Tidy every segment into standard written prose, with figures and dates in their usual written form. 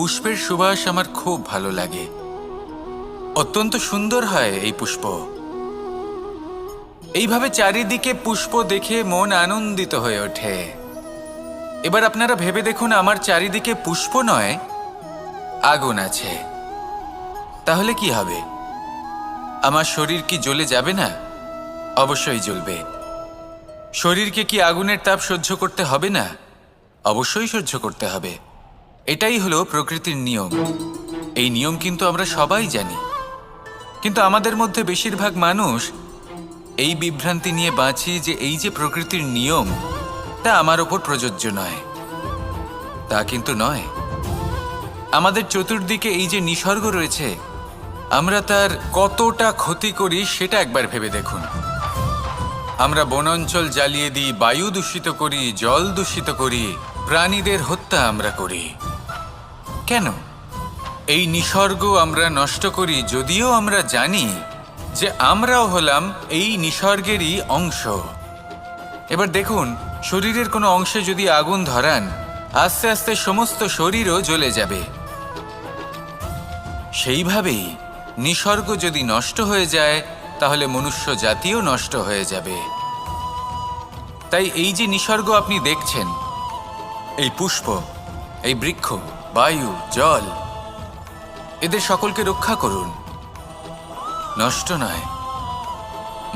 পুষ্পের সুবাস আমার খুব ভালো লাগে। অত্যন্ত সুন্দর হয় এই পুষ্প। এইভাবে চারিদিকে পুষ্প দেখে মন আনন্দিত হয়ে ওঠে। এবার আপনারা ভেবে দেখুন, আমার চারিদিকে পুষ্প নয়, আগুন আছে। তাহলে কি হবে? আমার শরীর কি জ্বলে যাবে না? অবশ্যই জ্বলবে। শরীরকে কি আগুনের তাপ সহ্য করতে হবে না? অবশ্যই সহ্য করতে হবে। এটাই হলো প্রকৃতির নিয়ম। এই নিয়ম কিন্তু আমরা সবাই জানি, কিন্তু আমাদের মধ্যে বেশিরভাগ মানুষ এই বিভ্রান্তি নিয়ে বাঁচি যে এই যে প্রকৃতির নিয়ম, তা আমার ওপর প্রযোজ্য নয়। তা কিন্তু নয়। আমাদের চতুর্দিকে এই যে নিসর্গ রয়েছে, আমরা তার কতটা ক্ষতি করি সেটা একবার ভেবে দেখুন। আমরা বনাঞ্চল জ্বালিয়ে দিই, বায়ু দূষিত করি, জল দূষিত করি, প্রাণীদের হত্যা আমরা করি। কেন? এই নিসর্গ আমরা নষ্ট করি, যদিও আমরা জানি যে আমরাও হলাম এই নিসর্গেরই অংশ। এবার দেখুন, শরীরের কোনো অংশে যদি আগুন ধরান, আস্তে আস্তে সমস্ত শরীরও জ্বলে যাবে। সেইভাবেই নিসর্গ যদি নষ্ট হয়ে যায়, তাহলে মনুষ্য জাতিও নষ্ট হয়ে যাবে। তাই এই যে নিসর্গ আপনি দেখছেন, এই পুষ্প, এই বৃক্ষ, বায়ু, জল, এদের সকলকে রক্ষা করুন, নষ্ট নয়।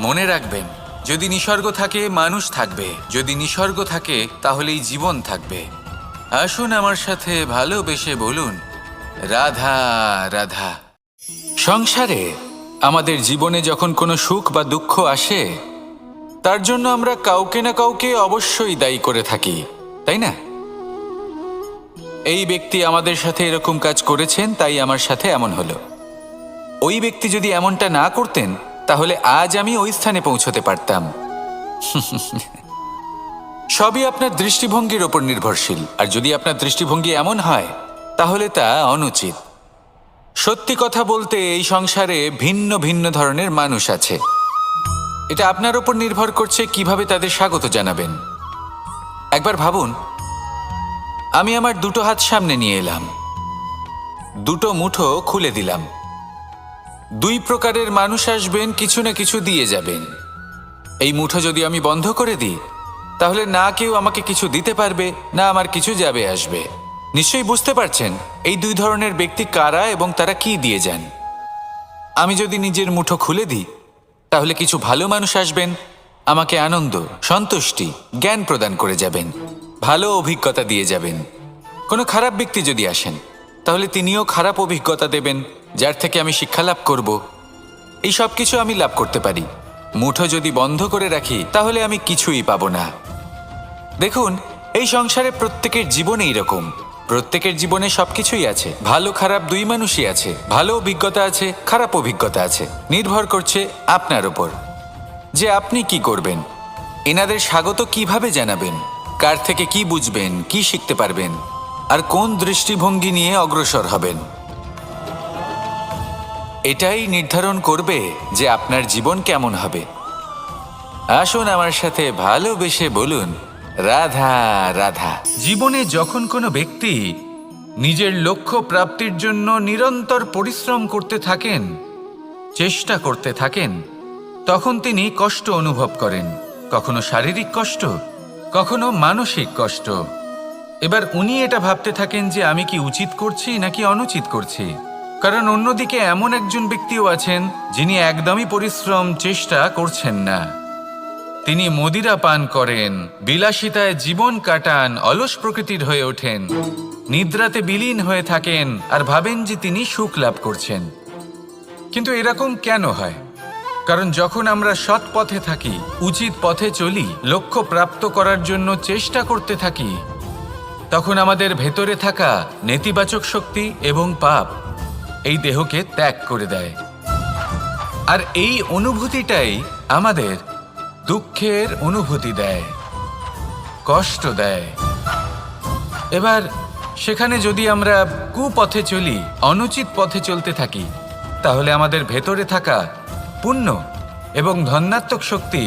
মনে রাখবেন, যদি নিসর্গ থাকে মানুষ থাকবে, যদি নিসর্গ থাকে তাহলেই জীবন থাকবে। আসুন আমার সাথে ভালোবেসে বলুন, রাধা রাধা। সংসারে আমাদের জীবনে যখন কোনো সুখ বা দুঃখ আসে, তার জন্য আমরা কাউকে না কাউকে অবশ্যই দায়ী করে থাকি, তাই না? এই ব্যক্তি আমাদের সাথে এরকম কাজ করেছেন, তাই আমার সাথে এমন হলো। ওই ব্যক্তি যদি এমনটা না করতেন, তাহলে আজ আমি ওই স্থানে পৌঁছতে পারতাম। সবই আপনার দৃষ্টিভঙ্গির ওপর নির্ভরশীল। আর যদি আপনার দৃষ্টিভঙ্গি এমন হয়, তাহলে তা অনুচিত। সত্যি কথা বলতে, এই সংসারে ভিন্ন ভিন্ন ধরনের মানুষ আছে। এটা আপনার ওপর নির্ভর করছে কিভাবে তাদের স্বাগত জানাবেন। একবার ভাবুন, আমি আমার দুটো হাত সামনে নিয়ে এলাম, দুটো মুঠো খুলে দিলাম। দুই প্রকারের মানুষ আসবেন, কিছু না কিছু দিয়ে যাবেন। এই মুঠো যদি আমি বন্ধ করে দিই, তাহলে না কেউ আমাকে কিছু দিতে পারবে, না আমার কিছু যাবে আসবে। নিশ্চয়ই বুঝতে পারছেন এই দুই ধরনের ব্যক্তি কারা এবং তারা কি দিয়ে যান। আমি যদি নিজের মুঠো খুলে দিই, তাহলে কিছু ভালো মানুষ আসবেন, আমাকে আনন্দ, সন্তুষ্টি, জ্ঞান প্রদান করে যাবেন, ভালো অভিজ্ঞতা দিয়ে যাবেন। কোনো খারাপ ব্যক্তি যদি আসেন, তাহলে তিনিও খারাপ অভিজ্ঞতা দেবেন, যার থেকে আমি শিক্ষা লাভ করব। এই সব কিছু আমি লাভ করতে পারি। মুঠো যদি বন্ধ করে রাখি, তাহলে আমি কিছুই পাবো না। দেখুন, এই সংসারে প্রত্যেকের জীবনে এইরকম। প্রত্যেকের জীবনে সবকিছুই আছে, ভালো খারাপ দুই মানুষই আছে। ভালো অভিজ্ঞতা আছে, খারাপ অভিজ্ঞতা আছে। নির্ভর করছে আপনার উপর যে আপনি কি করবেন। এনাদের স্বাগত কিভাবে জানাবেন, কার থেকে কি বুঝবেন, কি শিখতে পারবেন, আর কোন দৃষ্টিভঙ্গি নিয়ে অগ্রসর হবেন। এটাই নির্ধারণ করবে যে আপনার জীবন কেমন হবে। আসুন আমার সাথে ভালোবেসে বলুন, রাধা রাধা। জীবনে যখন কোনো ব্যক্তি নিজের লক্ষ্য প্রাপ্তির জন্য নিরন্তর পরিশ্রম করতে থাকেন, চেষ্টা করতে থাকেন, তখন তিনি কষ্ট অনুভব করেন। কখনো শারীরিক কষ্ট, কখনো মানসিক কষ্ট। এবার উনি এটা ভাবতে থাকেন যে আমি কি উচিত করছি নাকি অনুচিত করছি। কারণ অন্যদিকে এমন একজন ব্যক্তিও আছেন যিনি একদমই পরিশ্রম, চেষ্টা করছেন না। তিনি মদিরা পান করেন, বিলাসিতায় জীবন কাটান, অলস প্রকৃতির হয়ে ওঠেন, নিদ্রাতে বিলীন হয়ে থাকেন আর ভাবেন যে তিনি সুখ লাভ করছেন। কিন্তু এরকম কেন হয়? কারণ যখন আমরা সৎ পথে থাকি, উচিত পথে চলি, লক্ষ্য প্রাপ্ত করার জন্য চেষ্টা করতে থাকি, তখন আমাদের ভেতরে থাকা নেতিবাচক শক্তি এবং পাপ এই দেহকে ত্যাগ করে দেয়। আর এই অনুভূতিটাই আমাদের দুঃখের অনুভূতি দেয়, কষ্ট দেয়। এবার সেখানে যদি আমরা কুপথে চলি, অনুচিত পথে চলতে থাকি, তাহলে আমাদের ভেতরে থাকা পুণ্য এবং ধনাত্মক শক্তি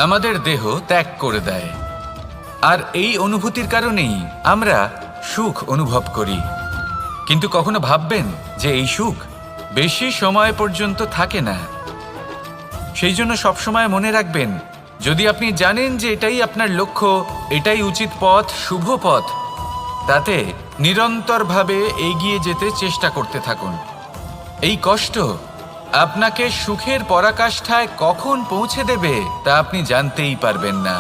আমাদের দেহ ত্যাগ করে দেয়। আর এই অনুভূতির কারণেই আমরা সুখ অনুভব করি। কিন্তু কখনো ভাববেন যে এই সুখ বেশি সময় পর্যন্ত থাকে না। সেই জন্য সবসময় মনে রাখবেন, যদি আপনি জানেন যে এটাই আপনার লক্ষ্য, এটাই উচিত পথ, শুভ পথ, তাতে নিরন্তরভাবে এগিয়ে যেতে চেষ্টা করতে থাকুন। এই কষ্ট আপনাকে সুখের পরাকাষ্ঠায় কখন পৌঁছে দেবে তা আপনি জানতেই পারবেন না।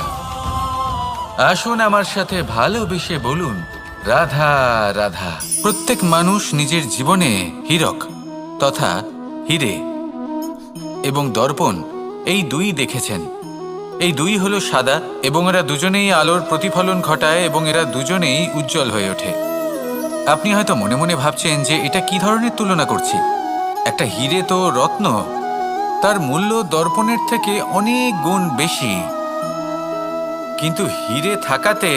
আসুন আমার সাথে ভালোবেসে বলুন, রাধা রাধা। প্রত্যেক মানুষ নিজের জীবনে হীরক তথা হীরে এবং দর্পণ এই দুই দেখেছেন। এই দুই হলো সাদা এবং এরা দুজনেই আলোর প্রতিফলন ঘটায় এবং এরা দুজনেই উজ্জ্বল হয়ে ওঠে। আপনি হয়তো মনে মনে ভাবছেন যে এটা কি ধরনের তুলনা করছি। একটা হীরে তো রত্ন, তার মূল্য দর্পণের থেকে অনেক গুণ বেশি। কিন্তু হীরে থাকাতে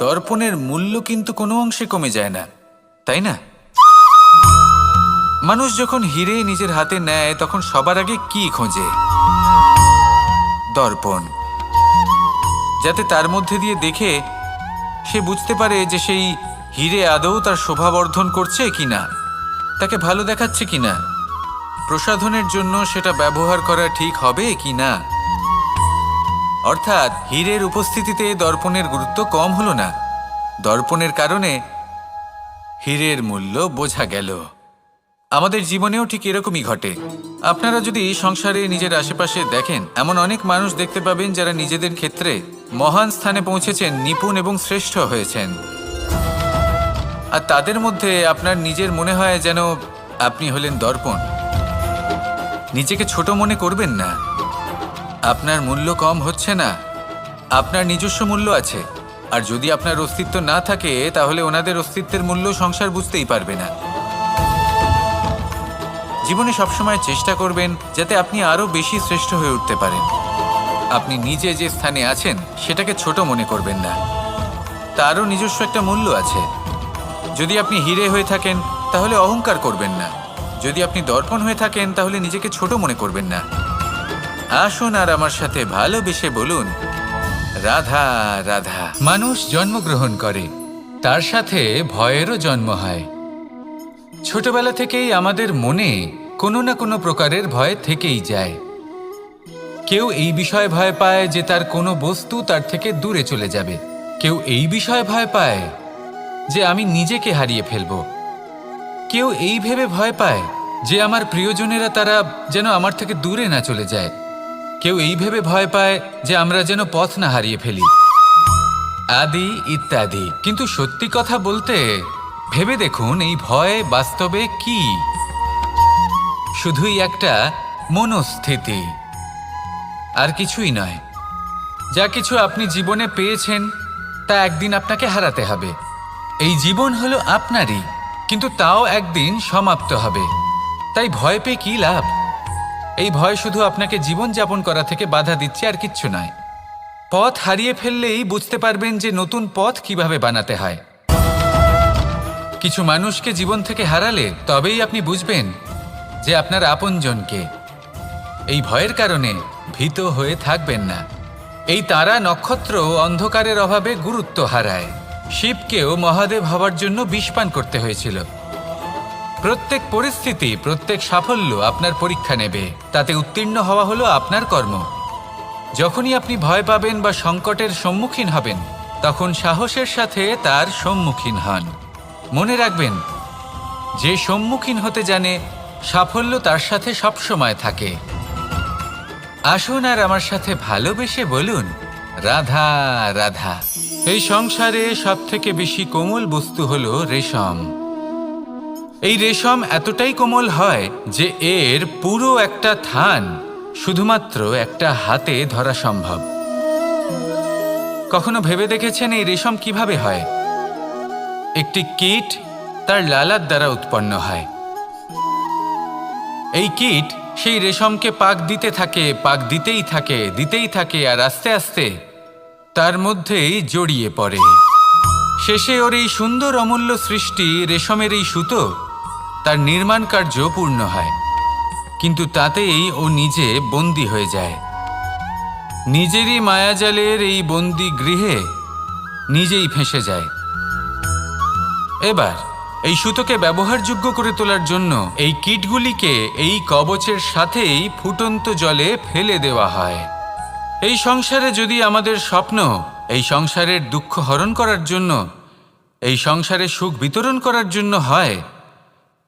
দর্পণের মূল্য কিন্তু কোনো অংশে কমে যায় না, তাই না? মানুষ যখন হীরে নিজের হাতে নেয় তখন সবার আগে কি খোঁজে? দর্পণ, যাতে তার মধ্যে দিয়ে দেখে সে বুঝতে পারে যে সেই হীরে আদৌ তার শোভাবর্ধন করছে কিনা, তাকে ভালো দেখাচ্ছে কিনা, প্রসাধনের জন্য সেটা ব্যবহার করা ঠিক হবে কিনা। অর্থাৎ হীরের উপস্থিতিতে দর্পণের গুরুত্ব কম হলো না, দর্পণের কারণে হীরের মূল্য বোঝা গেল। আমাদের জীবনেও ঠিক এরকমই ঘটে। আপনারা যদি সংসারে নিজের আশেপাশে দেখেন, এমন অনেক মানুষ দেখতে পাবেন যারা নিজেদের ক্ষেত্রে মহান স্থানে পৌঁছেছেন, নিপুণ এবং শ্রেষ্ঠ হয়েছেন। আর তাদের মধ্যে আপনার নিজের মনে হয় যেন আপনি হলেন দর্পণ। নিজেকে ছোট মনে করবেন না। আপনার মূল্য কম হচ্ছে না, আপনার নিজস্ব মূল্য আছে। আর যদি আপনার অস্তিত্ব না থাকে তাহলে ওনাদের অস্তিত্বের মূল্য সংসার বুঝতেই পারবে না। জীবনে সবসময় চেষ্টা করবেন যাতে আপনি আরো বেশি শ্রেষ্ঠ হয়ে উঠতে পারেন। আপনি নিজে যে স্থানে আছেন সেটাকে ছোট মনে করবেন না, তারও নিজস্ব একটা মূল্য আছে। যদি আপনি হীরে হয়ে থাকেন তাহলে অহংকার করবেন না, যদি আপনি দর্পণ হয়ে থাকেন তাহলে নিজেকে ছোট মনে করবেন না। আসুন আর আমার সাথে ভালোবেসে বলুন, রাধা রাধা। মানুষ জন্মগ্রহণ করে, তার সাথে ভয়েরও জন্ম হয়। ছোটবেলা থেকেই আমাদের মনে কোনো না কোনো প্রকারের ভয় থেকেই যায়। কেউ এই বিষয়ে ভয় পায় যে তার কোনো বস্তু তার থেকে দূরে চলে যাবে, কেউ এই বিষয়ে ভয় পায় যে আমি নিজেকে হারিয়ে ফেলব, কেউ এই ভেবে ভয় পায় যে আমার প্রিয়জনেরা তারা যেন আমার থেকে দূরে না চলে যায়, কেউ এই ভেবে ভয় পায় যে আমরা যেন পথ না হারিয়ে ফেলি, আদি ইত্যাদি। কিন্তু সত্যি কথা বলতে ভেবে দেখুন, এই ভয় বাস্তবে কি? শুধুই একটা মনস্থিতি, আর কিছুই নয়। যা কিছু আপনি জীবনে পেয়েছেন তা একদিন আপনাকে হারাতে হবে। এই জীবন হলো আপনারই, কিন্তু তাও একদিন সমাপ্ত হবে। তাই ভয় পেয়ে কি লাভ? এই ভয় শুধু আপনাকে জীবনযাপন করা থেকে বাধা দিচ্ছে, আর কিচ্ছু নয়। পথ হারিয়ে ফেললেই বুঝতে পারবেন যে নতুন পথ কিভাবে বানাতে হয়। কিছু মানুষকে জীবন থেকে হারালে তবেই আপনি বুঝবেন যে আপনার আপনজনকে। এই ভয়ের কারণে ভীত হয়ে থাকবেন না। এই তারা নক্ষত্র অন্ধকারের অভাবে গুরুত্ব হারায়। শিবকেও মহাদেব হওয়ার জন্য বিষপান করতে হয়েছিল। প্রত্যেক পরিস্থিতি, প্রত্যেক সাফল্য আপনার পরীক্ষা নেবে, তাতে উত্তীর্ণ হওয়া হলো আপনার কর্ম। যখনই আপনি ভয় পাবেন বা সংকটের সম্মুখীন হবেন, তখন সাহসের সাথে তার সম্মুখীন হন। মনে রাখবেন, যে সম্মুখীন হতে জানে সাফল্য তার সাথে সবসময় থাকে। আসুন আর আমার সাথে ভালোবেসে বলুন, রাধা রাধা। এই সংসারে সবথেকে বেশি কোমল বস্তু হলো রেশম। এই রেশম এতটাই কোমল হয় যে এর পুরো একটা থান শুধুমাত্র একটা হাতে ধরা সম্ভব। কখনো ভেবে দেখেছেন এই রেশম কিভাবে হয়? একটি কীট তার লালার দ্বারা উৎপন্ন হয়। এই কীট সেই রেশমকে পাক দিতে থাকে, পাক দিতেই থাকে, আর আস্তে আস্তে তার মধ্যেই জড়িয়ে পড়ে। শেষে ওর এই সুন্দর অমূল্য সৃষ্টি রেশমের এই সুতো, তার নির্মাণ কার্য পূর্ণ হয়। কিন্তু তাতেই ও নিজে বন্দী হয়ে যায়। নিজেরই মায়াজালের এই বন্দী গৃহে নিজেই ফেঁসে যায়। এবার এই সুতোকে ব্যবহারযোগ্য করে তোলার জন্য এই কীটগুলিকে এই কবচের সাথেই ফুটন্ত জলে ফেলে দেওয়া হয়। এই সংসারে যদি আমাদের স্বপ্ন এই সংসারের দুঃখ হরণ করার জন্য, এই সংসারে সুখ বিতরণ করার জন্য হয়,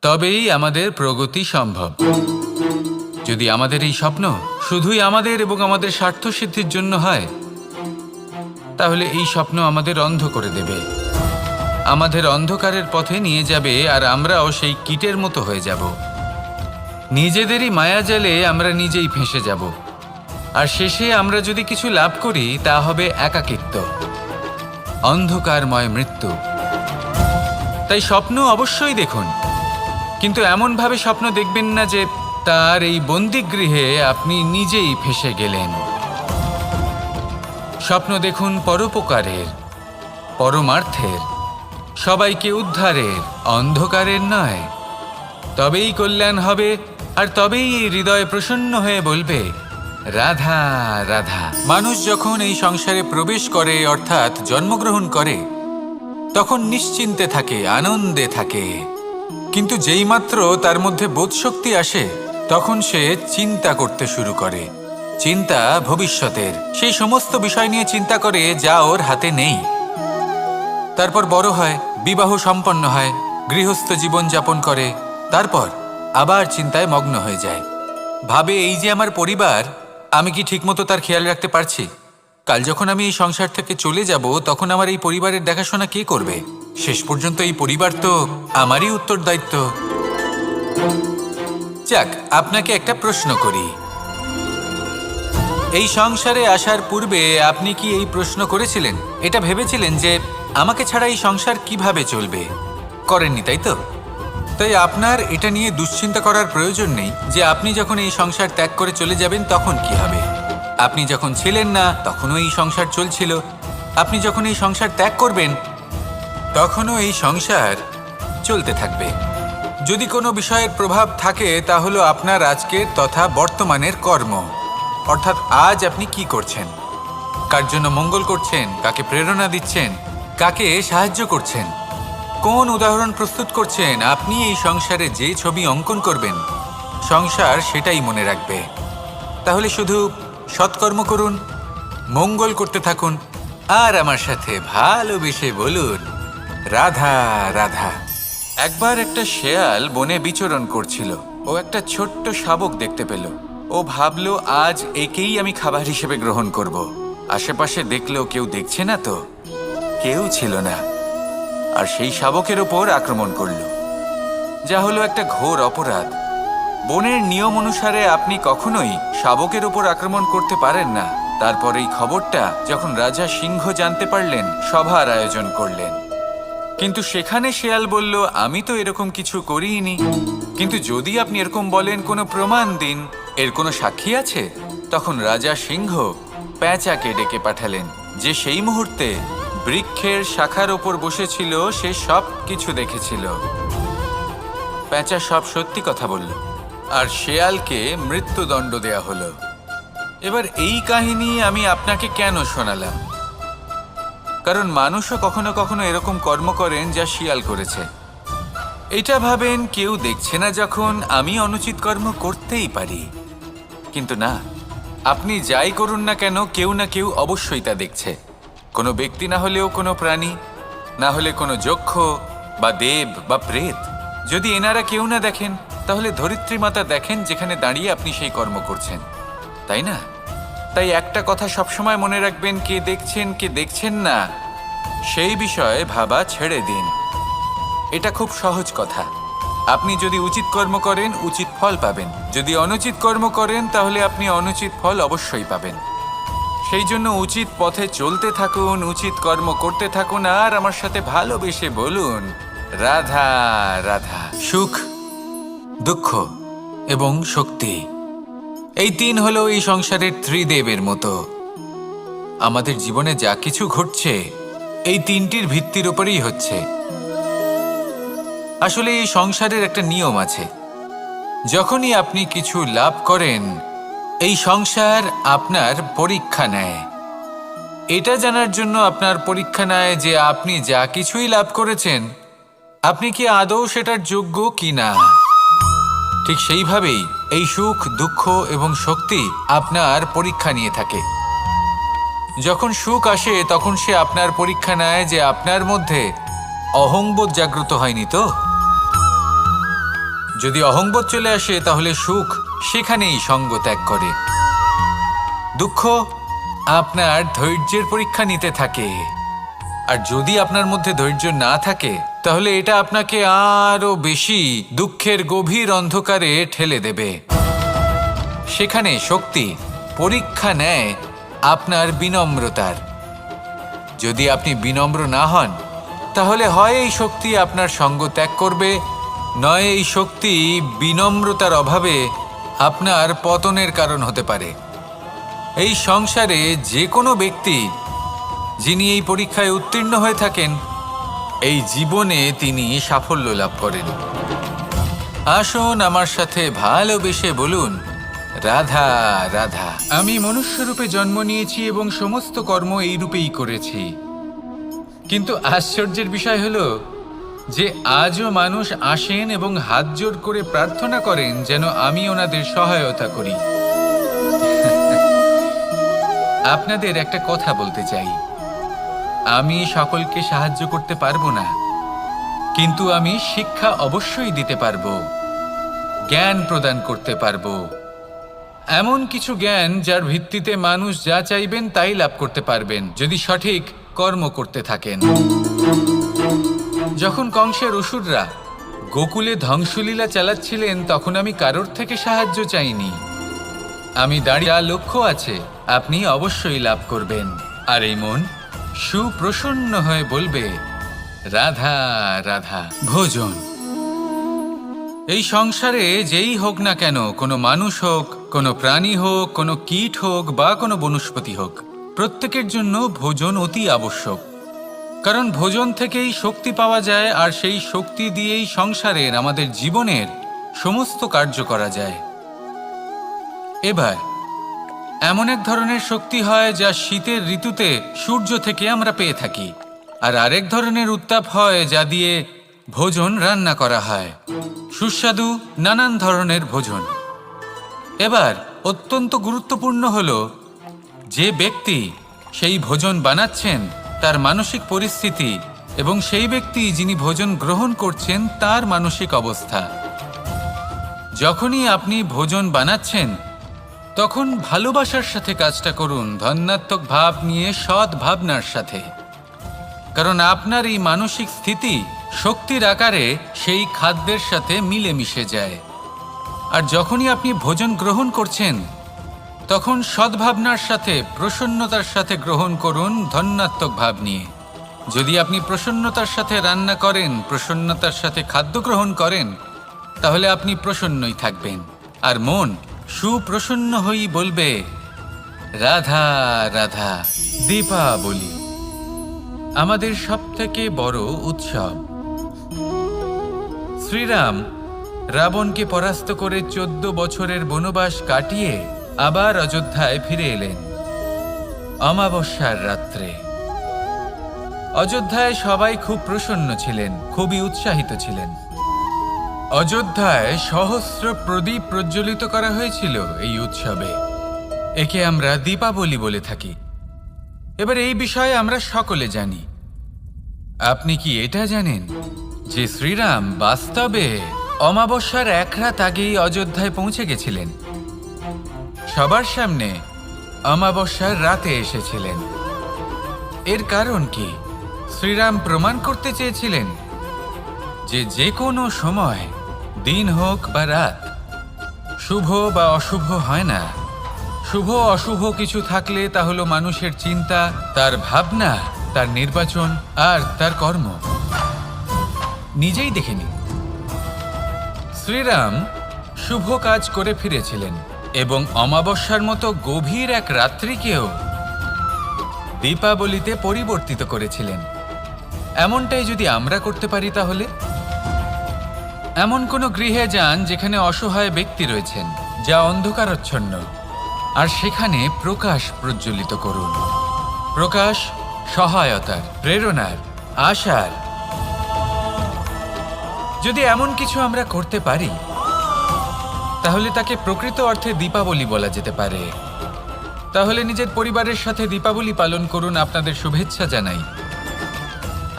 তবেই আমাদের প্রগতি সম্ভব। যদি আমাদের এই স্বপ্ন শুধুই আমাদের এবং আমাদের স্বার্থ সিদ্ধির জন্য হয়, তাহলে এই স্বপ্ন আমাদের অন্ধ করে দেবে, আমাদের অন্ধকারের পথে নিয়ে যাবে, আর আমরাও সেই কীটের মতো হয়ে যাব। নিজেদেরই মায়াজালে আমরা নিজেই ফেঁসে যাব, আর শেষে আমরা যদি কিছু লাভ করি তা হবে একাকিত্ব, অন্ধকারময় মৃত্যু। তাই স্বপ্ন অবশ্যই দেখুন, কিন্তু এমনভাবে স্বপ্ন দেখবেন না যে তার এই বন্দিগৃহে আপনি নিজেই ফেঁসে গেলেন। স্বপ্ন দেখুন পরোপকারের, পরমার্থের, সবাইকে উদ্ধারের, অন্ধকারের নয়। তবেই কল্যাণ হবে, আর তবেই এই হৃদয় প্রসন্ন হয়ে বলবে, রাধা রাধা। মানুষ যখন এই সংসারে প্রবেশ করে, অর্থাৎ জন্মগ্রহণ করে, তখন নিশ্চিন্তে থাকে, আনন্দে থাকে। কিন্তু যেইমাত্র তার মধ্যে বোধশক্তি আসে, তখন সে চিন্তা করতে শুরু করে। চিন্তা ভবিষ্যতের, সেই সমস্ত বিষয় নিয়ে চিন্তা করে যা ওর হাতে নেই। তারপর বড় হয়, বিবাহ সম্পন্ন হয়, গৃহস্থ জীবন যাপন করে, তারপর আবার চিন্তায় মগ্ন হয়ে যায়। ভাবে, এই যে আমার পরিবার, আমি কি ঠিকমতো তার খেয়াল রাখতে পারছি? কাল যখন আমি এই সংসার থেকে চলে যাব, তখন আমার এই পরিবারের দেখাশোনা কে করবে? শেষ পর্যন্ত এই পরিবার তো আমারই উত্তরদায়িত্ব। যাক, আপনাকে একটা প্রশ্ন করি। এই সংসারে আসার পূর্বে আপনি কি এই প্রশ্ন করেছিলেন, এটা ভেবেছিলেন যে আমাকে ছাড়া এই সংসার কিভাবে চলবে? করেননি, তাই তো? তাই আপনার এটা নিয়ে দুশ্চিন্তা করার প্রয়োজন নেই যে আপনি যখন এই সংসার ত্যাগ করে চলে যাবেন তখন কি হবে। আপনি যখন ছিলেন না তখনও এই সংসার চলছিল, আপনি যখন এই সংসার ত্যাগ করবেন তখনও এই সংসার চলতে থাকবে। যদি কোনো বিষয়ের প্রভাব থাকে, তা হলো আপনার আজকের তথা বর্তমানের কর্ম, অর্থাৎ আজ আপনি কি করছেন, কার জন্য মঙ্গল করছেন, কাকে প্রেরণা দিচ্ছেন, কাকে সাহায্য করছেন, কোন উদাহরণ প্রস্তুত করছেন। আপনি এই সংসারে যে ছবি অঙ্কন করবেন, সংসার সেটাই মনে রাখবে। তাহলে শুধু সৎকর্ম করুন, মঙ্গল করতে থাকুন, আর আমার সাথে ভালোবেসে বলুন, রাধা রাধা। একবার একটা শেয়াল বনে বিচরণ করছিল। ও একটা ছোট্ট শাবক দেখতে পেল। ও ভাবল, আজ একেই আমি খাবার হিসেবে গ্রহণ করব। আশেপাশে দেখলো কেউ দেখছে না, তো কেউ ছিল না, আর সেই শাবকের ওপর আক্রমণ করল, যা হলো একটা ঘোর অপরাধ। বনের নিয়ম অনুসারে আপনি কখনোই শাবকের ওপর আক্রমণ করতে পারেন না। তারপর এই খবরটা যখন রাজা সিংহ জানতে পারলেন, সভার আয়োজন করলেন। কিন্তু সেখানে শেয়াল বলল, আমি তো এরকম কিছু করিনি। কিন্তু যদি আপনি এরকম বলেন, কোনো প্রমাণ দিন, এর কোনো সাক্ষী আছে? তখন রাজা সিংহ পেঁচাকে ডেকে পাঠালেন, যে সেই মুহূর্তে বৃক্ষের শাখার ওপর বসেছিল, সে সব কিছু দেখেছিল। পেঁচা সব সত্যি কথা বলল, আর শেয়ালকে মৃত্যুদণ্ড দেয়া হলো। এবার এই কাহিনী আমি আপনাকে কেন শোনালাম? কারণ মানুষও কখনো কখনো এরকম কর্ম করেন যা শিয়াল করেছে। এটা ভাবেন কেউ দেখছে না, যখন আমি অনুচিত কর্ম করতেই পারি। কিন্তু না, আপনি যাই করুন না কেন, কেউ না কেউ অবশ্যই তা দেখছে। কোনো ব্যক্তি না হলেও কোনো প্রাণী, না হলে কোনো যক্ষ বা দেব বা প্রেত। যদি এনারা কেউ না দেখেন, তাহলে ধরিত্রী মাতা দেখেন, যেখানে দাঁড়িয়ে আপনি সেই কর্ম করছেন, তাই না? তাই একটা কথা সবসময় মনে রাখবেন, কে দেখছেন কে দেখছেন না সেই বিষয়ে ভাবা ছেড়ে দিন। এটা খুব সহজ কথা। আপনি যদি উচিত কর্ম করেন, উচিত ফল পাবেন। যদি অনুচিত কর্ম করেন, তাহলে আপনি অনুচিত ফল অবশ্যই পাবেন। সেই জন্য উচিত পথে চলতে থাকুন, উচিত কর্ম করতে থাকুন, আর আমার সাথে ভালোবেসে বলুন, রাধা রাধা। সুখ, দুঃখ এবং শক্তি, এই তিন হলো এই সংসারের ত্রিদেবের মতো। আমাদের জীবনে যা কিছু ঘটছে এই তিনটির ভিত্তির উপরেই হচ্ছে। আসলে এই সংসারের একটা নিয়ম আছে, যখনই আপনি কিছু লাভ করেন, এই সংসার আপনার পরীক্ষা নেয়। এটা জানার জন্য আপনার পরীক্ষা নেয় যে আপনি যা কিছুই লাভ করেছেন, আপনি কি আদৌ সেটার যোগ্য কি না। ঠিক সেইভাবেই এই সুখ, দুঃখ এবং শক্তি আপনার পরীক্ষা নিয়ে থাকে। যখন সুখ আসে তখন সে আপনার পরীক্ষা নেয় যে আপনার মধ্যে অহংবোধ জাগ্রত হয়নি তো। যদি অহংবোধ চলে আসে তাহলে সুখ সেখানেই সঙ্গ ত্যাগ করে। দুঃখ আপনার ধৈর্যের পরীক্ষা নিতে থাকে, আর যদি আপনার মধ্যে ধৈর্য না থাকে তাহলে এটা আপনাকে আরো বেশি দুঃখের গভীর অন্ধকারে ঠেলে দেবে। সেখানে শক্তি পরীক্ষা নেয় আপনার বিনম্রতার। যদি আপনি বিনম্র না হন তাহলে হয় এই শক্তি আপনার সঙ্গ ত্যাগ করবে, নয় এই শক্তি বিনম্রতার অভাবে আপনার পতনের কারণ হতে পারে। এই সংসারে যে কোনো ব্যক্তি যিনি এই পরীক্ষায় উত্তীর্ণ হয়ে থাকেন, এই জীবনে তিনি সাফল্য লাভ করেন। আসুন আমার সাথে ভালোবেসে বলুন, রাধা রাধা। আমি মনুষ্যরূপে জন্ম নিয়েছি এবং সমস্ত কর্ম এই রূপেই করেছি, কিন্তু আশ্চর্যের বিষয় হলো যে আজও মানুষ আসেন এবং হাত জোড় করে প্রার্থনা করেন যেন আমি ওনাদের সহায়তা করি। আপনাদের একটা কথা বলতে চাই, আমি সকলকে সাহায্য করতে পারবো না, কিন্তু আমি শিক্ষা অবশ্যই দিতে পারবো, জ্ঞান প্রদান করতে পারবো। এমন কিছু জ্ঞান যার ভিত্তিতে মানুষ যা চাইবেন তাই লাভ করতে পারবেন যদি সঠিক কর্ম করতে থাকেন। যখন কংসের অসুররা গোকুলে ধ্বংসলীলা চালাচ্ছিলেন তখন আমি কারোর থেকে সাহায্য চাইনি। আমি দাঁড়িয়ে লক্ষ্য আছে, আপনি অবশ্যই লাভ করবেন। আর এই মন সুপ্রসন্ন হয়ে বলবে, রাধা রাধা। ভোজন এই সংসারে যেই হোক না কেন, কোনো মানুষ হোক, কোনো প্রাণী হোক, কোনো কীট হোক বা কোনো বনস্পতি হোক, প্রত্যেকের জন্য ভোজন অতি আবশ্যক। কারণ ভোজন থেকেই শক্তি পাওয়া যায়, আর সেই শক্তি দিয়েই সংসারের আমাদের জীবনের সমস্ত কার্য করা যায়। এবার এমন এক ধরনের শক্তি হয় যা শীতের ঋতুতে সূর্য থেকে আমরা পেয়ে থাকি, আর আরেক ধরনের উত্তাপ হয় যা দিয়ে ভোজন রান্না করা হয়, সুস্বাদু নানান ধরনের ভোজন। এবার অত্যন্ত গুরুত্বপূর্ণ হলো যে ব্যক্তি সেই ভোজন বানাচ্ছেন তার মানসিক পরিস্থিতি এবং সেই ব্যক্তি যিনি ভোজন গ্রহণ করছেন তার মানসিক অবস্থা। যখনই আপনি ভোজন বানাচ্ছেন তখন ভালোবাসার সাথে কাজটা করুন, ধন্যাত্মক ভাব নিয়ে, সৎ ভাবনার সাথে। কারণ আপনার এই মানসিক স্থিতি শক্তির আকারে সেই খাদ্যের সাথে মিলেমিশে যায়। আর যখনই আপনি ভোজন গ্রহণ করছেন তখন সদ্ভাবনার সাথে, প্রসন্নতার সাথে গ্রহণ করুন, ধন্যাত্মক ভাব নিয়ে। যদি আপনি প্রসন্নতার সাথে রান্না করেন, প্রসন্নতার সাথে খাদ্য গ্রহণ করেন, তাহলে আপনি প্রসন্নই থাকবেন, আর মন সুপ্রসন্ন হয়েই বলবে, রাধা রাধা। দীপাবলি আমাদের সবথেকে বড় উৎসব। শ্রীরাম রাবণকে পরাস্ত করে 14 বছরের বনবাস কাটিয়ে আবার অযোধ্যায় ফিরে এলেন অমাবস্যার রাত্রে। অযোধ্যায় সবাই খুব প্রসন্ন ছিলেন, খুবই উৎসাহিত ছিলেন। অযোধ্যায় সহস্র প্রদীপ প্রজ্বলিত করা হয়েছিল এই উৎসবে। একে আমরা দীপাবলি বলে থাকি। এবার এই বিষয়ে আমরা সকলে জানি। আপনি কি এটা জানেন যে শ্রীরাম বাস্তবে অমাবস্যার এক রাত আগেই অযোধ্যায় পৌঁছে গেছিলেন? সবার সামনে অমাবস্যার রাতে এসেছিলেন। এর কারণ কি? শ্রীরাম প্রমাণ করতে চেয়েছিলেন যে যে কোনো সময়, দিন হোক বা রাত, শুভ বা অশুভ হয় না। শুভ অশুভ কিছু থাকলে তা হলো মানুষের চিন্তা, তার ভাবনা, তার নির্বাচন আর তার কর্ম। নিজেই দেখে নিন, শ্রীরাম শুভ কাজ করে ফিরেছিলেন এবং অমাবস্যার মতো গভীর এক রাত্রিকেও দীপাবলিতে পরিবর্তিত করেছিলেন। এমনটাই যদি আমরা করতে পারি তাহলে? এমন কোনো গৃহে যান যেখানে অসহায় ব্যক্তি রয়েছেন, যা অন্ধকারাচ্ছন্ন, আর সেখানে প্রকাশ প্রজ্বলিত করুন। প্রকাশ সহায়তার, প্রেরণার, আশার। যদি এমন কিছু আমরা করতে পারি তাহলে তাকে প্রকৃত অর্থে দীপাবলি বলা যেতে পারে। তাহলে নিজের পরিবারের সাথে দীপাবলি পালন করুন। আপনাদের শুভেচ্ছা জানাই।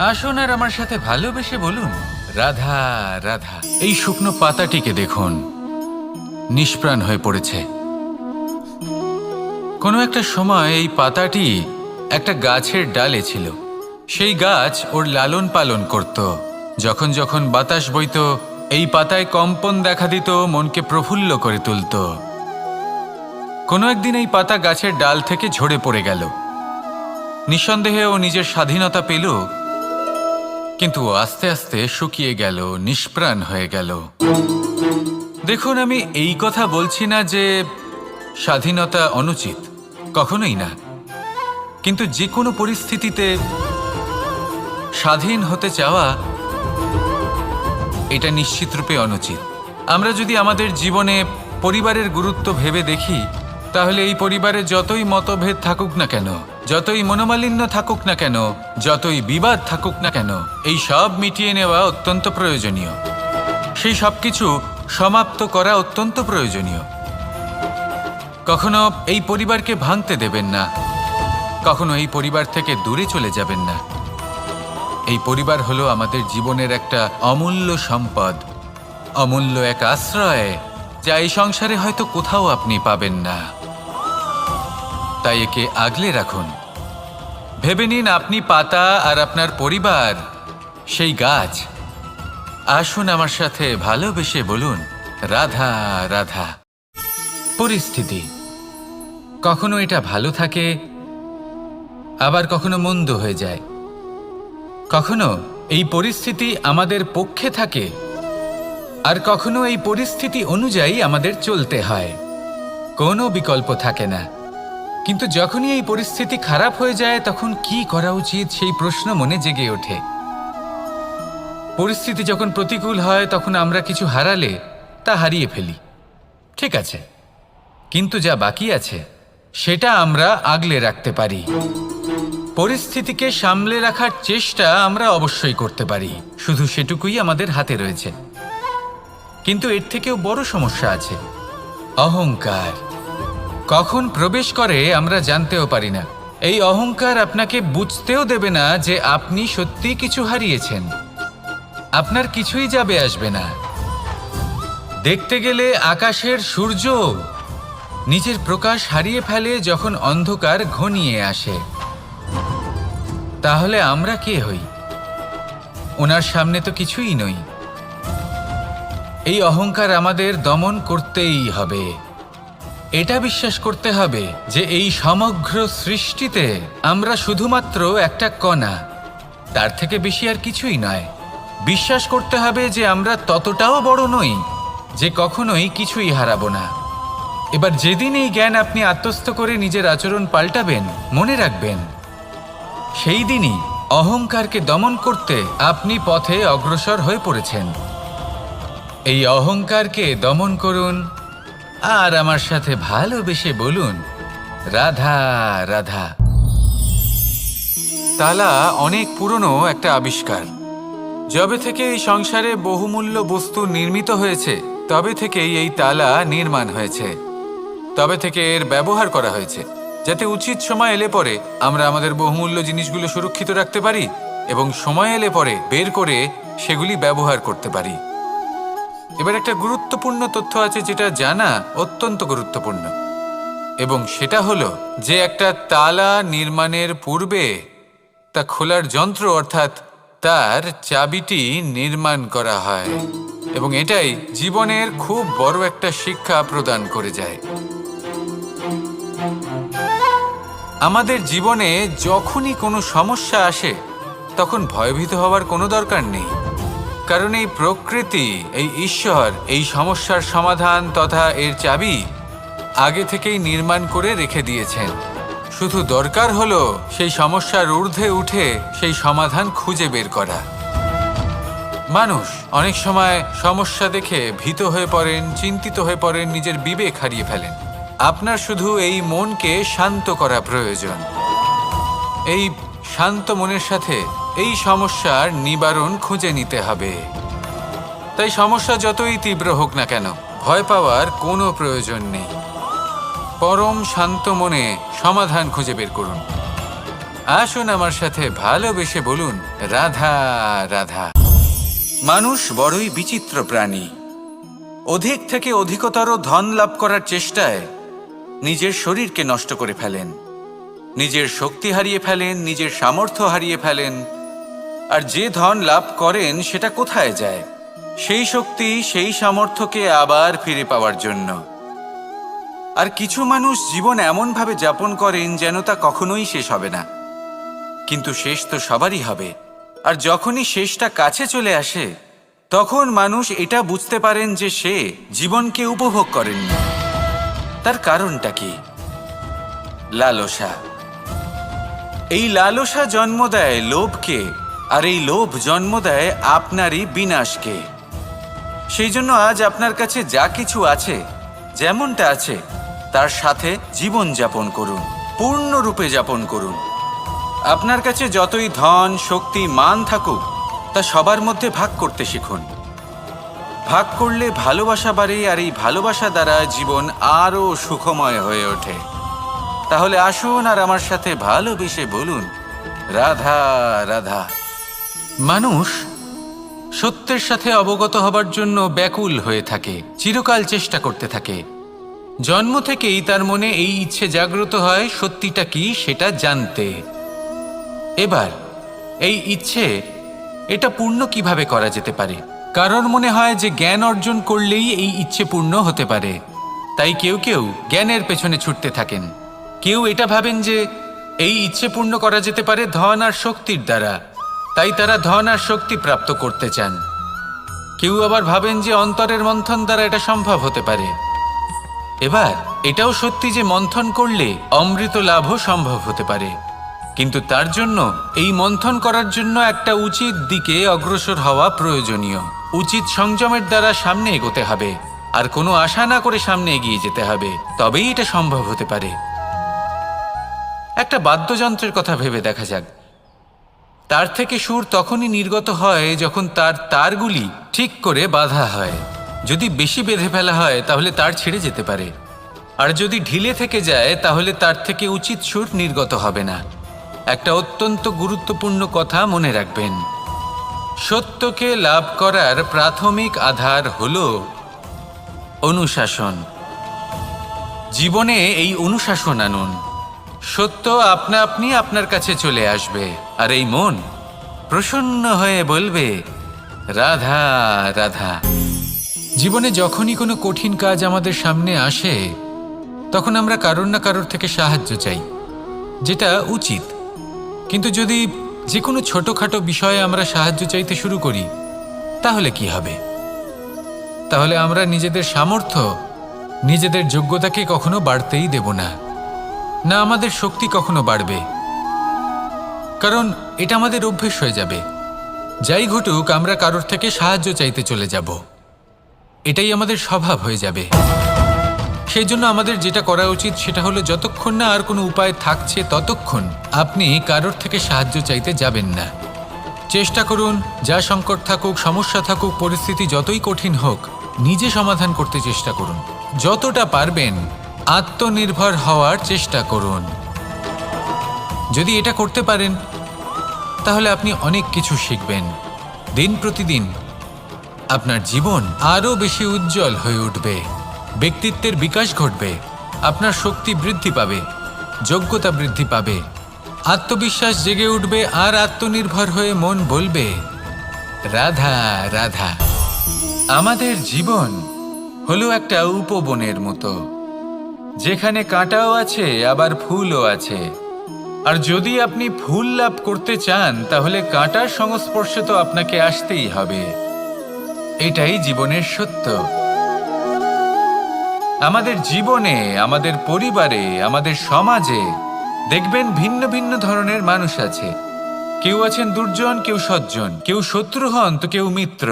আসুন আর আমার সাথে ভালোবেসে বলুন, রাধা রাধা। এই শুকনো পাতাটিকে দেখুন, নিষ্প্রাণ হয়ে পড়েছে। কোনো একটা সময় এই পাতাটি একটা গাছের ডালে ছিল। সেই গাছ ওর লালন পালন করত। যখন যখন বাতাস বইত, এই পাতায় কম্পন দেখা দিত, মনকে প্রফুল্ল করে তুলত। কোনো একদিন এই পাতা গাছের ডাল থেকে ঝরে পড়ে গেল। নিঃসন্দেহে ও নিজের স্বাধীনতা পেল, কিন্তু আস্তে আস্তে শুকিয়ে গেল, নিষ্প্রাণ হয়ে গেল। দেখুন, আমি এই কথা বলছি না যে স্বাধীনতা অনুচিত, কখনোই না। কিন্তু যে কোনো পরিস্থিতিতে স্বাধীন হতে চাওয়া এটা নিশ্চিতরূপে অনুচিত। আমরা যদি আমাদের জীবনে পরিবারের গুরুত্ব ভেবে দেখি, তাহলে এই পরিবারে যতই মতভেদ থাকুক না কেন, যতই মনোমালিন্য থাকুক না কেন, যতই বিবাদ থাকুক না কেন, এই সব মিটিয়ে নেওয়া অত্যন্ত প্রয়োজনীয়। সেই সব কিছু সমাপ্ত করা অত্যন্ত প্রয়োজনীয়। কখনো এই পরিবারকে ভাঙতে দেবেন না, কখনো এই পরিবার থেকে দূরে চলে যাবেন না। এই পরিবার হলো আমাদের জীবনের একটা অমূল্য সম্পদ, অমূল্য এক আশ্রয়, যা এই সংসারে হয়তো কোথাও আপনি পাবেন না। তাই একে আগলে রাখুন। ভেবে নিন আপনি পাতা আর আপনার পরিবার সেই গাছ। আসুন আমার সাথে ভালোবেসে বলুন, রাধা রাধা। পরিস্থিতি কখনো এটা ভালো থাকে, আবার কখনো মন্দ হয়ে যায়। কখনো এই পরিস্থিতি আমাদের পক্ষে থাকে, আর কখনো এই পরিস্থিতি অনুযায়ী আমাদের চলতে হয়। কোনো বিকল্প থাকে না। কিন্তু যখনই এই পরিস্থিতি খারাপ হয়ে যায়, তখন কি করা উচিত সেই প্রশ্ন মনে জেগে ওঠে। পরিস্থিতি যখন প্রতিকূল হয়, তখন আমরা কিছু হারালে তা হারিয়ে ফেলি, ঠিক আছে, কিন্তু যা বাকি আছে সেটা আমরা আগলে রাখতে পারি। পরিস্থিতিকে সামলে রাখার চেষ্টা আমরা অবশ্যই করতে পারি, শুধু সেটুকুই আমাদের হাতে রয়েছে। কিন্তু এর থেকেও বড় সমস্যা আছে, অহংকার। কখন প্রবেশ করে আমরা জানতেও পারি না। এই অহংকার আপনাকে বুঝতেও দেবে না যে আপনি সত্যি কিছু হারিয়েছেন। আপনার কিছুই যাবে আসবে না। দেখতে গেলে আকাশের সূর্য নিজের প্রকাশ হারিয়ে ফেলে যখন অন্ধকার ঘনিয়ে আসে। তাহলে আমরা কে হই? ওনার সামনে তো কিছুই নই। এই অহংকার আমাদের দমন করতেই হবে। এটা বিশ্বাস করতে হবে যে এই সমগ্র সৃষ্টিতে আমরা শুধুমাত্র একটা কণা, তার থেকে বেশি আর কিছুই নয়। বিশ্বাস করতে হবে যে আমরা ততটাও বড় নই যে কখনোই কিছুই হারাবো না। এবার যেদিন এই জ্ঞান আপনি আত্মস্থ করে নিজের আচরণ পাল্টাবেন, মনে রাখবেন সেই দিনই অহংকারকে দমন করতে আপনি পথে অগ্রসর হয়ে পড়েছেন। এই অহংকারকে দমন করুন আর আমার সাথে ভালোবেসে বলুন, রাধা রাধা। তালা অনেক পুরনো একটা আবিষ্কার। যবে থেকে এই সংসারে বহুমূল্য বস্তু নির্মিত হয়েছে, তবে থেকেই এই তালা নির্মাণ হয়েছে। তবে থেকে এর ব্যবহার করা হয়েছে, যাতে উচিত সময় এলে পরে আমরা আমাদের বহুমূল্য জিনিসগুলো সুরক্ষিত রাখতে পারি এবং সময় এলে পরে বের করে সেগুলি ব্যবহার করতে পারি। এবার একটা গুরুত্বপূর্ণ তথ্য আছে যেটা জানা অত্যন্ত গুরুত্বপূর্ণ, এবং সেটা হলো যে একটা তালা নির্মাণের পূর্বে তা খোলার যন্ত্র অর্থাৎ তার চাবিটি নির্মাণ করা হয়, এবং এটাই জীবনের খুব বড় একটা শিক্ষা প্রদান করে যায়। আমাদের জীবনে যখনই কোনো সমস্যা আসে, তখন ভয়ভীত হওয়ার কোনো দরকার নেই, কারণ এই প্রকৃতি, এই ঈশ্বর এই সমস্যার সমাধান তথা এর চাবি আগে থেকেই নির্মাণ করে রেখে দিয়েছেন। শুধু দরকার হলো সেই সমস্যার ঊর্ধ্বে উঠে সেই সমাধান খুঁজে বের করা। মানুষ অনেক সময় সমস্যা দেখে ভীত হয়ে পড়েন, চিন্তিত হয়ে পড়েন, নিজের বিবেক হারিয়ে ফেলেন। আপনার শুধু এই মনকে শান্ত করা প্রয়োজন। এই শান্ত মনের সাথে এই সমস্যার নিবারণ খুঁজে নিতে হবে। তাই সমস্যা যতই তীব্র হোক না কেন, ভয় পাওয়ার কোনো প্রয়োজন নেই। পরম শান্ত মনে সমাধান খুঁজে বের করুন। আসুন আমার সাথে ভালোবেসে বলুন, রাধা রাধা। মানুষ বড়ই বিচিত্র প্রাণী। অধিক থেকে অধিকতর ধন লাভ করার চেষ্টায় নিজের শরীরকে নষ্ট করে ফেলেন, নিজের শক্তি হারিয়ে ফেলেন, নিজের সামর্থ্য হারিয়ে ফেলেন। আর যে ধন লাভ করেন সেটা কোথায় যায়? সেই শক্তি, সেই সামর্থ্যকে আবার ফিরে পাওয়ার জন্য। আর কিছু মানুষ জীবন এমনভাবে যাপন করেন যেন তা কখনোই শেষ হবে না। কিন্তু শেষ তো সবারই হবে। আর যখনই শেষটা কাছে চলে আসে, তখন মানুষ এটা বুঝতে পারেন যে সে জীবনকে উপভোগ করেননি। তার কারণটা কি? লালসা। এই লালসা জন্ম দেয় লোভকে, আর এই লোভ জন্ম দেয় আপনারই বিনাশকে। সেই জন্য আজ আপনার কাছে যা কিছু আছে, যেমনটা আছে, তার সাথে জীবন যাপন করুন, পূর্ণরূপে যাপন করুন। আপনার কাছে যতই ধন, শক্তি, মান থাকুক, তা সবার মধ্যে ভাগ করতে শিখুন। ভাগ করলে ভালোবাসা বাড়ে, আর এই ভালোবাসা দ্বারা জীবন আরও সুখময় হয়ে ওঠে। তাহলে আসুন আর আমার সাথে ভালোবেসে বলুন, রাধা রাধা। মানুষ সত্যের সাথে অবগত হবার জন্য ব্যাকুল হয়ে থাকে, চিরকাল চেষ্টা করতে থাকে। জন্ম থেকেই তার মনে এই ইচ্ছে জাগ্রত হয় সত্যিটা কি সেটা জানতে। এবার এই ইচ্ছে, এটা পূর্ণ কিভাবে করা যেতে পারে? কারোর মনে হয় যে জ্ঞান অর্জন করলেই এই ইচ্ছে পূর্ণ হতে পারে, তাই কেউ কেউ জ্ঞানের পেছনে ছুটতে থাকেন। কেউ এটা ভাবেন যে এই ইচ্ছে পূর্ণ করা যেতে পারে ধন আর শক্তির দ্বারা, তাই তারা ধন আর শক্তি প্রাপ্ত করতে চান। কেউ আবার ভাবেন যে অন্তরের মন্থন দ্বারা এটা সম্ভব হতে পারে। এবার এটাও সত্যি যে মন্থন করলে অমৃত লাভও সম্ভব হতে পারে, কিন্তু তার জন্য এই মন্থন করার জন্য একটা উচিত দিকে অগ্রসর হওয়া প্রয়োজনীয়। উচিত সংযমের দ্বারা সামনে এগোতে হবে, আর কোনো আশা না করে সামনে এগিয়ে যেতে হবে, তবেই এটা সম্ভব হতে পারে। একটা বাদ্যযন্ত্রের কথা ভেবে দেখা যাক। তার থেকে সুর তখনই নির্গত হয় যখন তার তারগুলি ঠিক করে বাঁধা হয়। যদি বেশি বেঁধে ফেলা হয় তাহলে তার ছিঁড়ে যেতে পারে, আর যদি ঢিলে থেকে যায় তাহলে তার থেকে উচিত সুর নির্গত হবে না। একটা অত্যন্ত গুরুত্বপূর্ণ কথা মনে রাখবেন, সত্যকে লাভ করার প্রাথমিক আধার হল অনুশাসন। জীবনে এই অনুশাসন আনুন, সত্য আপনা আপনি আপনার কাছে চলে আসবে, আর এই মন প্রসন্ন হয়ে বলবে, রাধা রাধা। জীবনে যখনই কোনো কঠিন কাজ আমাদের সামনে আসে, তখন আমরা কারোর না কারোর থেকে সাহায্য চাই, যেটা উচিত। কিন্তু যদি যে কোনো ছোটখাটো বিষয়ে আমরা সাহায্য চাইতে শুরু করি, তাহলে কি হবে? তাহলে আমরা নিজেদের সামর্থ্য, নিজেদের যোগ্যতাকে কখনো বাড়তেই দেব না, না আমাদের শক্তি কখনো বাড়বে। কারণ এটা আমাদের অভ্যেস হয়ে যাবে। যাই ঘটুক, আমরা কারোর থেকে সাহায্য চাইতে চলে যাব, এটাই আমাদের স্বভাব হয়ে যাবে। সেই জন্য আমাদের যেটা করা উচিত সেটা হলো, যতক্ষণ না আর কোনো উপায় থাকছে ততক্ষণ আপনি কারোর থেকে সাহায্য চাইতে যাবেন না। চেষ্টা করুন, যা সংকট থাকুক, সমস্যা থাকুক, পরিস্থিতি যতই কঠিন হোক, নিজে সমাধান করতে চেষ্টা করুন। যতটা পারবেন আত্মনির্ভর হওয়ার চেষ্টা করুন। যদি এটা করতে পারেন তাহলে আপনি অনেক কিছু শিখবেন। দিন প্রতিদিন আপনার জীবন আরও বেশি উজ্জ্বল হয়ে উঠবে, ব্যক্তিত্বের বিকাশ ঘটবে, আপনার শক্তি বৃদ্ধি পাবে, যোগ্যতা বৃদ্ধি পাবে, আত্মবিশ্বাস জেগে উঠবে, আর আত্মনির্ভর হয়ে মন বলবে, রাধা রাধা। আমাদের জীবন হলো একটা উপবনের মতো, যেখানে কাঁটাও আছে আবার ফুলও আছে। আর যদি আপনি ফুল লাভ করতে চান তাহলে কাঁটার সংস্পর্শে তো আপনাকে আসতেই হবে। এটাই জীবনের সত্য। আমাদের জীবনে, আমাদের পরিবারে, আমাদের সমাজে দেখবেন ভিন্ন ভিন্ন ধরনের মানুষ আছে। কেউ আছেন দুর্জন, কেউ সজ্জন, কেউ শত্রু হন তো কেউ মিত্র।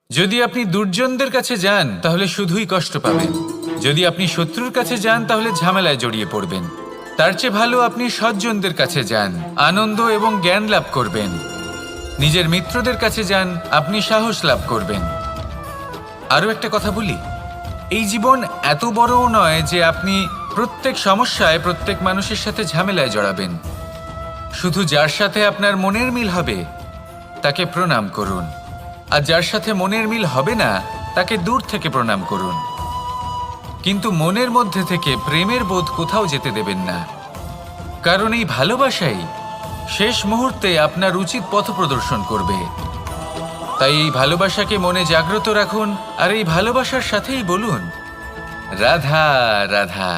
যদি আপনি দুর্জনদের কাছে যান তাহলে শুধুই কষ্ট পাবেন, যদি আপনি শত্রুর কাছে যান তাহলে ঝামেলায় জড়িয়ে পড়বেন। তার চেয়ে ভালো আপনি সজ্জনদের কাছে যান, আনন্দ এবং জ্ঞান লাভ করবেন। নিজের মিত্রদের কাছে যান, আপনি সাহস লাভ করবেন। আরও একটা কথা বলি, এই জীবন এত বড়ও নয় যে আপনি প্রত্যেক সমস্যায় প্রত্যেক মানুষের সাথে ঝামেলায় জড়াবেন। শুধু যার সাথে আপনার মনের মিল হবে তাকে প্রণাম করুন, আর যার সাথে মনের মিল হবে না তাকে দূর থেকে প্রণাম করুন। কিন্তু মনের মধ্যে থেকে প্রেমের বোধ কোথাও যেতে দেবেন না, কারণ এই ভালোবাসাই শেষ মুহূর্তে আপনার উচিত পথ প্রদর্শন করবে। তাই এই ভালোবাসাকে মনে জাগ্রত রাখুন, আর এই ভালোবাসার সাথেই বলুন, রাধা রাধা।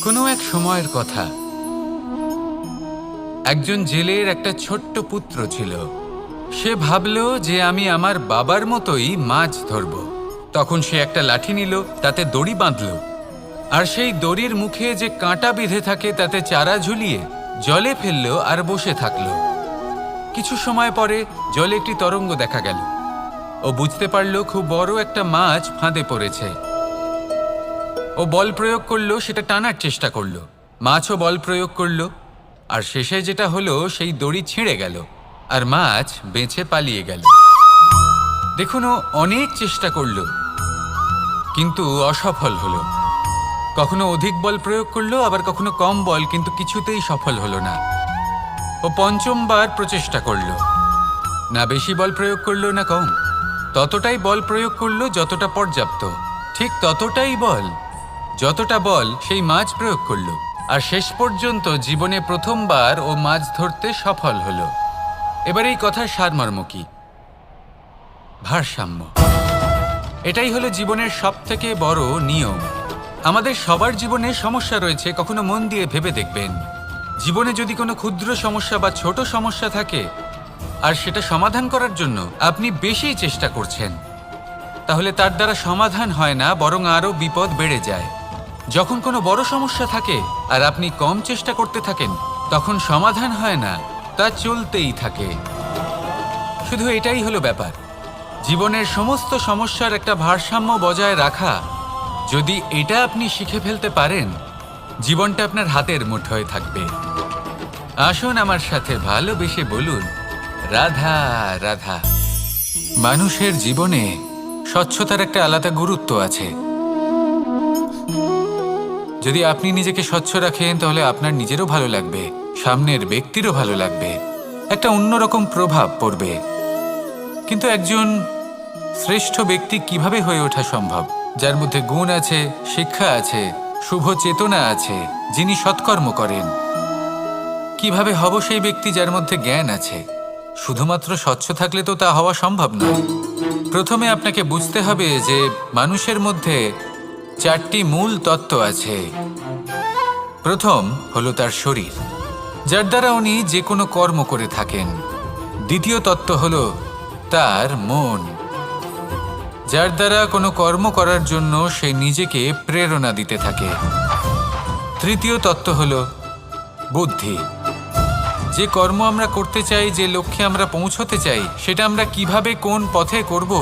কোনো এক সময়ের কথা, একজন জেলের একটা ছোট্ট পুত্র ছিল। সে ভাবল যে আমি আমার বাবার মতোই মাছ ধরব। তখন সে একটা লাঠি নিল, তাতে দড়ি বাঁধল, আর সেই দড়ির মুখে যে কাঁটা বিঁধে থাকে তাতে চারা ঝুলিয়ে জলে ফেলল আর বসে থাকল। কিছু সময় পরে জলে একটি তরঙ্গ দেখা গেল। ও বুঝতে পারল খুব বড় একটা মাছ ফাঁদে পড়েছে। ও বল প্রয়োগ করলো, সেটা টানার চেষ্টা করলো। মাছও বল প্রয়োগ করলো, আর শেষে যেটা হলো সেই দড়ি ছিঁড়ে গেল আর মাছ বেঁচে পালিয়ে গেল। দেখুন, ও অনেক চেষ্টা করলো কিন্তু অসফল হলো। কখনো অধিক বল প্রয়োগ করলো, আবার কখনো কম বল, কিন্তু কিছুতেই সফল হলো না। ও পঞ্চমবার প্রচেষ্টা করলো, না বেশি বল প্রয়োগ করলো না কম, ততটাই বল প্রয়োগ করলো যতটা পর্যাপ্ত, ঠিক ততটাই বল যতটা বল সেই মাছ প্রয়োগ করলো। আর শেষ পর্যন্ত জীবনে প্রথমবার ও মাছ ধরতে সফল হলো। এবার এই কথার সারমর্ম কি? ভারসাম্য। এটাই হলো জীবনের সবথেকে বড় নিয়ম। আমাদের সবার জীবনে সমস্যা রয়েছে, কখনো মন দিয়ে ভেবে দেখবেন। জীবনে যদি কোনো ক্ষুদ্র সমস্যা বা ছোট সমস্যা থাকে আর সেটা সমাধান করার জন্য আপনি বেশি চেষ্টা করছেন, তাহলে তার দ্বারা সমাধান হয় না, বরং আরও বিপদ বেড়ে যায়। যখন কোনো বড় সমস্যা থাকে আর আপনি কম চেষ্টা করতে থাকেন, তখন সমাধান হয় না, তা চলতেই থাকে। শুধু এটাই হলো ব্যাপার। জীবনের সমস্ত সমস্যার একটা ভারসাম্য বজায় রাখা, যদি এটা আপনি শিখে ফেলতে পারেন, জীবনটা আপনার হাতের মুঠোয় থাকবে। আসুন আমার সাথে ভালোবেসে বলুন, রাধা রাধা। মানুষের জীবনে স্বচ্ছতার একটা আলাদা গুরুত্ব আছে। যদি আপনি নিজেকে স্বচ্ছ রাখেন, তাহলে আপনার নিজেরও ভালো লাগবে, সামনের ব্যক্তিরও ভালো লাগবে, একটা অন্যরকম প্রভাব পড়বে। কিন্তু একজন শ্রেষ্ঠ ব্যক্তি কিভাবে হয়ে ওঠা সম্ভব? যার মধ্যে গুণ আছে, শিক্ষা আছে, শুভ চেতনা আছে, যিনি সৎকর্ম করেন। কিভাবে হব সেই ব্যক্তি যার মধ্যে জ্ঞান আছে? শুধুমাত্র স্বচ্ছ থাকলে তো তা হওয়া সম্ভব নয়। প্রথমে আপনাকে বুঝতে হবে যে মানুষের মধ্যে 4টি মূল তত্ত্ব আছে। প্রথম হলো তার শরীর, যার দ্বারা উনি যে কোনো কর্ম করে থাকেন। দ্বিতীয় তত্ত্ব হলো তার মন, যার দ্বারা কোনো কর্ম করার জন্য সে নিজেকে প্রেরণা দিতে থাকে। তৃতীয় তত্ত্ব হলো বুদ্ধি, যে কর্ম আমরা করতে চাই, যে লক্ষ্যে আমরা পৌঁছতে চাই, সেটা আমরা কিভাবে কোন পথে করব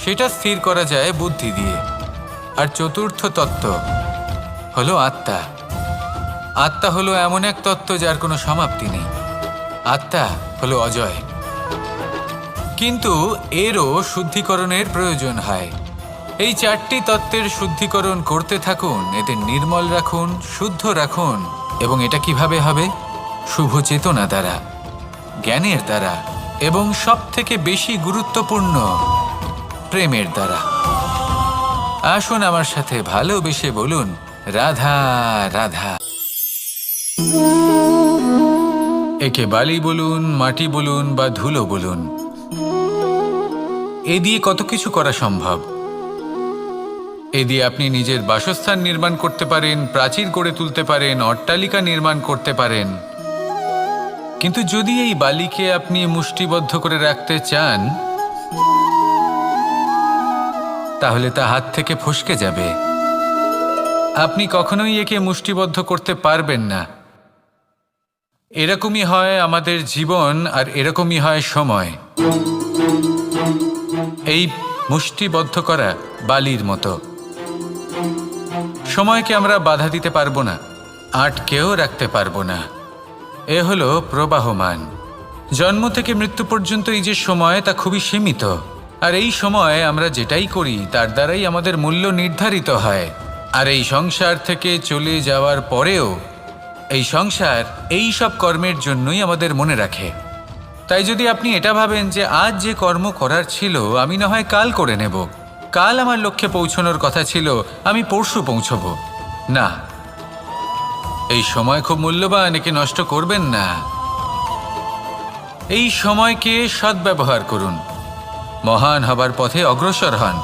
সেটা স্থির করা যায় বুদ্ধি দিয়ে। আর চতুর্থ তত্ত্ব হলো আত্মা। আত্মা হলো এমন এক তত্ত্ব যার কোনো সমাপ্তি নেই। আত্মা হলো অজয়, কিন্তু এরও শুদ্ধিকরণের প্রয়োজন হয়। এই 4টি তত্ত্বের শুদ্ধিকরণ করতে থাকুন, এদের নির্মল রাখুন, শুদ্ধ রাখুন। এবং এটা কিভাবে হবে? শুভ চেতনা দ্বারা, জ্ঞানের দ্বারা, এবং সবথেকে বেশি গুরুত্বপূর্ণ প্রেমের দ্বারা। আসুন আমার সাথে ভালোবেসে বলুন, রাধা রাধা। একে বালি বলুন, মাটি বলুন বা ধুলো বলুন, এ দিয়ে কত কিছু করা সম্ভব। এ দিয়ে আপনি নিজের বাসস্থান নির্মাণ করতে পারেন, প্রাচীর গড়ে তুলতে পারেন, অট্টালিকা নির্মাণ করতে পারেন। কিন্তু যদি এই বালিকে আপনি মুষ্টিবদ্ধ করে রাখতে চান, তাহলে তা হাত থেকে ফসকে যাবে। আপনি কখনোই একে মুষ্টিবদ্ধ করতে পারবেন না। এরকমই হয় আমাদের জীবন, আর এরকমই হয় সময়। এই মুষ্টিবদ্ধ করা বালির মতো। সময়কে আমরা বাধা দিতে পারবো না, আটকেও রাখতে পারবো না। এ হলো প্রবাহমান। জন্ম থেকে মৃত্যু পর্যন্ত এই যে সময়, তা খুবই সীমিত। আর এই সময় আমরা যেটাই করি তার দ্বারাই আমাদের মূল্য নির্ধারিত হয়। আর এই সংসার থেকে চলে যাওয়ার পরেও এই সংসার এই সব কর্মের জন্যই আমাদের মনে রাখে। তাই যদি আপনি এটা ভাবেন যে আজ যে কর্ম করার ছিল আমি না হয় কাল করে নেব, কাল আমার লক্ষ্যে পৌঁছানোর কথা ছিল আমি পরশু পৌঁছবো, না, এই সময় খুব মূল্যবান, একে নষ্ট করবেন না। এই সময়কে সদ্ব্যবহার করুন, মহান হবার পথে অগ্রসর হন।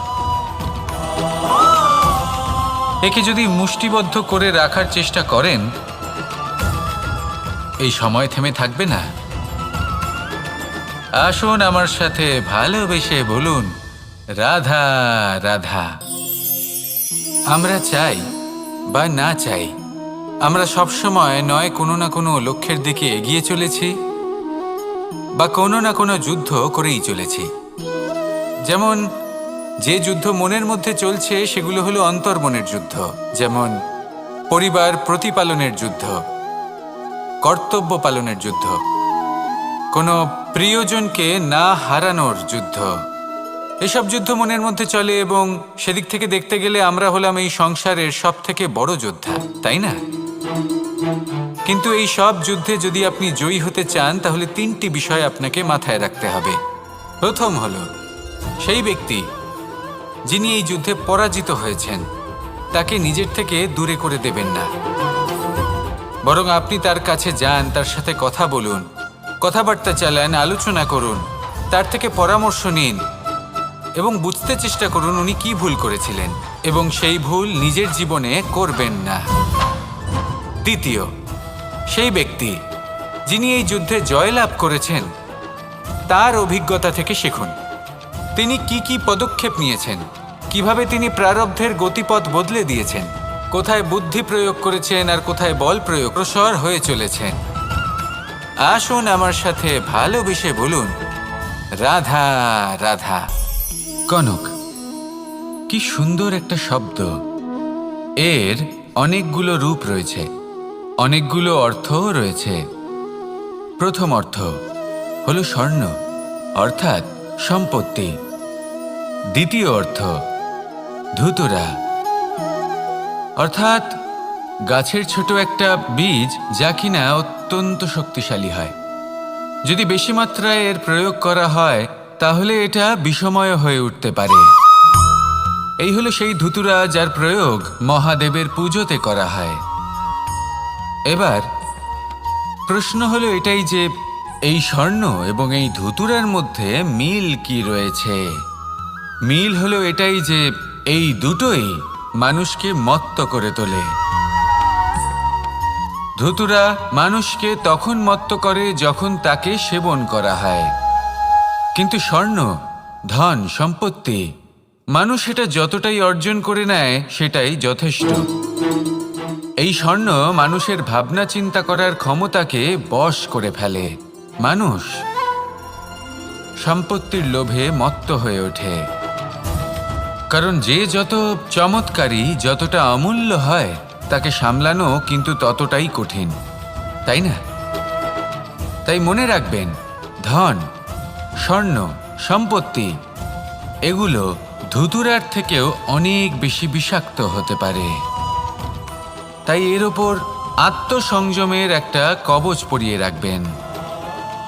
একে যদি মুষ্টিবদ্ধ করে রাখার চেষ্টা করেন এই সময় থেমে থাকবে না। আসুন আমার সাথে ভালোবেসে বলুন, রাধা রাধা। আমরা চাই বা না চাই, আমরা সবসময় নয় কোনো না কোনো লক্ষ্যের দিকে এগিয়ে চলেছি বা কোনো না কোনো যুদ্ধ করেই চলেছি। যেমন যে যুদ্ধ মনের মধ্যে চলছে সেগুলো হলো অন্তর্মনের যুদ্ধ, যেমন পরিবার প্রতিপালনের যুদ্ধ, কর্তব্য পালনের যুদ্ধ, কোনো প্রিয়জনকে না হারানোর যুদ্ধ। এসব যুদ্ধ মনের মধ্যে চলে এবং সেদিক থেকে দেখতে গেলে আমরা হলাম এই সংসারের সব থেকে বড় যোদ্ধা, তাই না? কিন্তু এই সব যুদ্ধে যদি আপনি জয়ী হতে চান তাহলে তিনটি বিষয় আপনাকে মাথায় রাখতে হবে। প্রথম হলো সেই ব্যক্তি যিনি এই যুদ্ধে পরাজিত হয়েছেন তাকে নিজের থেকে দূরে করে দেবেন না, বরং আপনি তার কাছে যান, তার সাথে কথা বলুন, কথাবার্তা চালান, আলোচনা করুন, তার থেকে পরামর্শ নিন এবং বুঝতে চেষ্টা করুন উনি কি ভুল করেছিলেন এবং সেই ভুল নিজের জীবনে করবেন না। দ্বিতীয়, সেই ব্যক্তি যিনি এই যুদ্ধে জয়লাভ করেছেন তার অভিজ্ঞতা থেকে শিখুন। তিনি কি কি পদক্ষেপ নিয়েছেন, কিভাবে তিনি প্রারব্ধের গতিপথ বদলে দিয়েছেন, কোথায় বুদ্ধি প্রয়োগ করেছেন আর কোথায় বল প্রয়োগ অগ্রসর হয়ে চলেছেন। আসুন আমার সাথে ভালোবেসে বলুন, রাধা রাধা। কনক, কি সুন্দর একটা শব্দ। এর অনেকগুলো রূপ রয়েছে, অনেকগুলো অর্থও রয়েছে। প্রথম অর্থ হলো স্বর্ণ, অর্থাৎ সম্পত্তি। দ্বিতীয় অর্থ ধুতুরা, অর্থাৎ গাছের ছোট একটা বীজ যা কিনা অত্যন্ত শক্তিশালী হয়। যদি বেশি মাত্রায় এর প্রয়োগ করা হয় তাহলে এটা বিষময় হয়ে উঠতে পারে। এই হলো সেই ধুতুরা যার প্রয়োগ মহাদেবের পুজোতে করা হয়। এবার প্রশ্ন হলো এটাই যে এই স্বর্ণ এবং এই ধুতুরার মধ্যে মিল কি রয়েছে। মিল হলো এটাই যে এই দুটোই মানুষকে মত্ত করে তোলে। ধুতুরা মানুষকে তখন মত্ত করে যখন তাকে সেবন করা হয়, কিন্তু স্বর্ণ, ধন, সম্পত্তি, মানুষ এটা যতটাই অর্জন করে নেয় সেটাই যথেষ্ট। এই স্বর্ণ মানুষের ভাবনা চিন্তা করার ক্ষমতাকে বশ করে ফেলে। মানুষ সম্পত্তির লোভে মত্ত হয়ে ওঠে, কারণ যে যত চমৎকারী, যতটা অমূল্য হয় তাকে সামলানো কিন্তু ততটাই কঠিন, তাই না? তাই মনে রাখবেন, ধন, স্বর্ণ, সম্পত্তি এগুলো ধুতুরার থেকেও অনেক বেশি বিষাক্ত হতে পারে। তাই এর ওপর আত্মসংযমের একটা কবচ পরিয়ে রাখবেন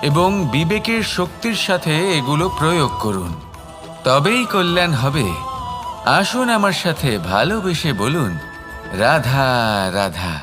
এবং বিবেকের শক্তির সাথে এগুলো প্রয়োগ করুন, তবেই কল্যাণ হবে। আসুন আমার সাথে ভালোবেসে বলুন, রাধা রাধা।